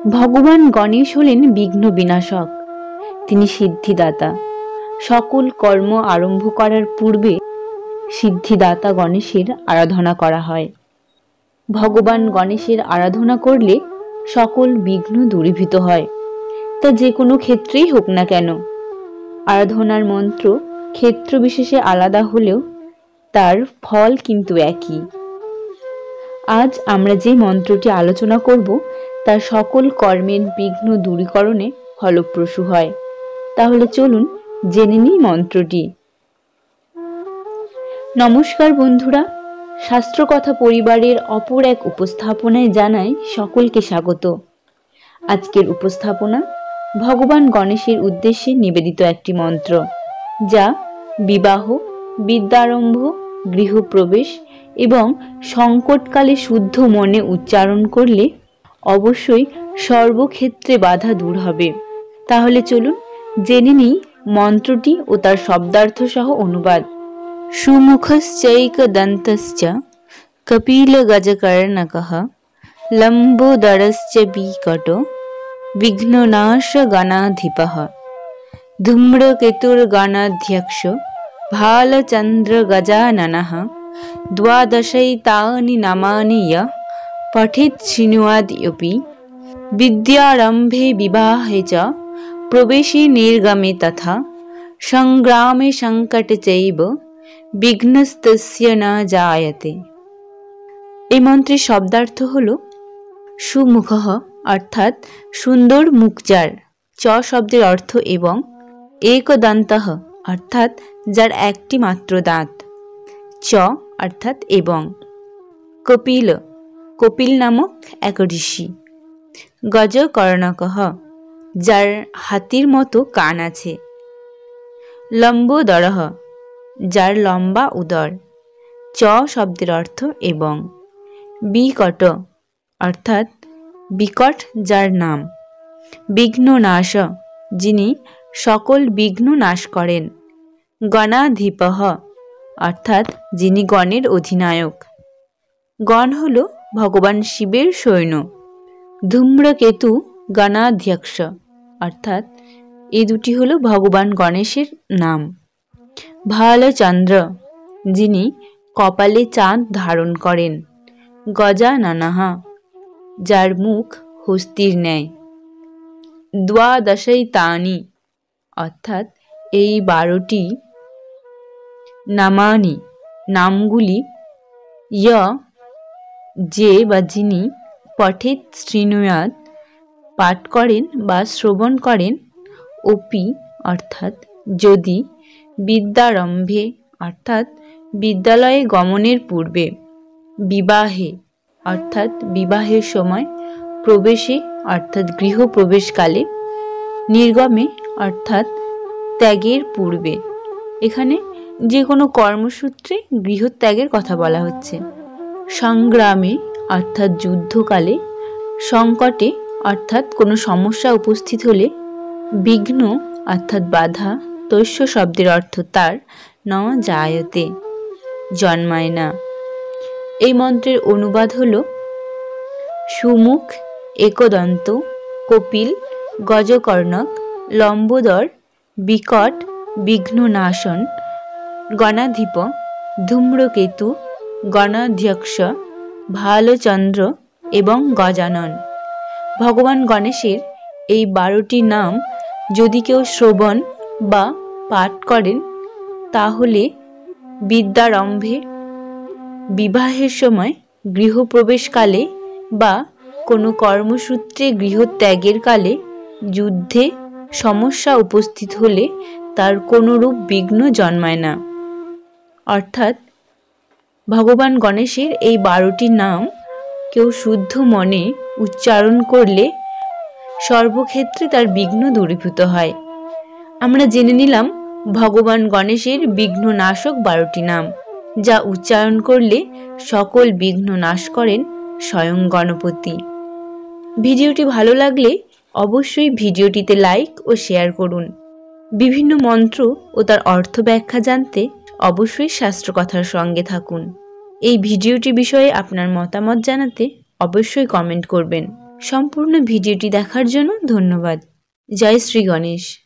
ভগবান গণেশ হলেন বিঘ্ন বিনাশক। তিনি সিদ্ধিদাতা। সকল কর্ম আরম্ভ করার পূর্বে সিদ্ধিদাতা গণেশের আরাধনা করা হয়। ভগবান গণেশের আরাধনা করলে সকল বিঘ্ন দূরীভূত হয়, তা যে কোনো ক্ষেত্রেই হোক না কেন। আরাধনার মন্ত্র ক্ষেত্র বিশেষে আলাদা হলেও তার ফল কিন্তু একই। আজ আমরা যে মন্ত্রটি আলোচনা করব তার সকল কর্মের বিঘ্ন দূরীকরণে ফলপ্রসূ হয়। তাহলে চলুন জেনে নিই মন্ত্রটি। নমস্কার বন্ধুরা, শাস্ত্রকথা পরিবারের অপর এক উপস্থাপনায় জানাই সকলকে স্বাগত। আজকের উপস্থাপনা ভগবান গণেশের উদ্দেশ্যে নিবেদিত একটি মন্ত্র, যা বিবাহ, বিদ্যারম্ভ, গৃহপ্রবেশ এবং সংকটকালে শুদ্ধ মনে উচ্চারণ করলে অবশ্যই সর্বক্ষেত্রে বাধা দূর হবে। তাহলে চলুন জেনে নিই মন্ত্রটি ও তার শব্দার্থ সহ অনুবাদ। সুমুখশ্চৈকদন্তশ্চ কপিলগজকর্ণকঃ লম্বোদরশ্চ বিকটো বিঘ্ননাশগণাধিপঃ ধূম্রকেতুর্গণাধ্যক্ষ ভালচন্দ্রগজাননঃ দ্বাদশৈতানি নামানি यः पठेत् शृणुयादपि विद्यारम्भे विवाहे च प्रवेशे निर्गमे तथा संग्रामे संकटे चैव বিঘ্নস্তস্য না জায়তে। এই মন্ত্রের শব্দার্থ হল সুমুখঃ অর্থাৎ সুন্দর মুখ যার, চ শব্দের অর্থ এবং, একদন্তঃ অর্থাৎ যার একটি মাত্র দাঁত, চ অর্থাৎ এবং, কপিল কপিল নামক এক ঋষি, গজকর্ণকঃ যার হাতির মতো কান আছে, লম্বোদরঃ যার লম্বা উদর, চ শব্দের অর্থ এবং, বিকট অর্থাৎ বিকট যার নাম, বিঘ্ননাশ যিনি সকল বিঘ্ন নাশ করেন, গণাধিপঃ অর্থাৎ যিনি গণের অধিনায়ক। গণ হল ভগবান শিবের সৈন্য। ধূম্রকেতু গণাধ্যক্ষ অর্থাৎ এই দুটি হল ভগবান গণেশের নাম। ভালচন্দ্র যিনি কপালে চাঁদ ধারণ করেন, গজাননঃ যার মুখ হস্তির ন্যায়, দ্বাদশৈতানি অর্থাৎ এই 12টি, নামানি নামগুলি, য় যে বা যিনি, পঠেৎ শৃণুয়াৎ পাঠ করেন বা শ্রবণ করেন, অপি অর্থাৎ যদি, বিদ্যারম্ভে অর্থাৎ বিদ্যালয়ে গমনের পূর্বে, বিবাহে অর্থাৎ বিবাহের সময়, প্রবেশে অর্থাৎ গৃহপ্রবেশকালে, নির্গমে অর্থাৎ ত্যাগের পূর্বে। এখানে যে কোনো কর্মসূত্রে গৃহত্যাগের কথা বলা হচ্ছে। সংগ্রামে অর্থাৎ যুদ্ধকালে, সংকটে অর্থাৎ কোনো সমস্যা উপস্থিত হলে, বিঘ্ন অর্থাৎ বাধা, তস্য শব্দের অর্থ তার, ন জায়তে জন্মায় না। এই মন্ত্রের অনুবাদ হল সুমুখ, একদন্ত, কপিল, গজকর্ণক, লম্বোদর, বিকট, বিঘ্ননাশন, গণাধিপ, ধূম্রকেতু, গণাধ্যক্ষ, ভালচন্দ্র এবং গজানন। ভগবান গণেশের এই 12টি নাম যদি কেউ শ্রবণ বা পাঠ করেন তাহলে বিদ্যারম্ভে, বিবাহের সময়, গৃহপ্রবেশকালে বা কোনো কর্মসূত্রে গৃহত্যাগের কালে, যুদ্ধে সমস্যা উপস্থিত হলে তার কোনোরূপ বিঘ্ন জন্মায় না। অর্থাৎ ভগবান গণেশের এই 12টি নাম কেউ শুদ্ধ মনে উচ্চারণ করলে সর্বক্ষেত্রে তার বিঘ্ন দূরীভূত হয়। আমরা জেনে নিলাম ভগবান গণেশের বিঘ্ননাশক 12টি নাম, যা উচ্চারণ করলে সকল বিঘ্ন নাশ করেন স্বয়ং গণপতি। ভিডিওটি ভালো লাগলে অবশ্যই ভিডিওটিতে লাইক ও শেয়ার করুন। বিভিন্ন মন্ত্র ও তার অর্থ ব্যাখ্যা জানতে অবশ্যই শাস্ত্রকথার সঙ্গে থাকুন। এই ভিডিওটি বিষয়ে আপনার মতামত জানাতে অবশ্যই কমেন্ট করবেন। সম্পূর্ণ ভিডিওটি দেখার জন্য ধন্যবাদ। জয় শ্রী গণেশ।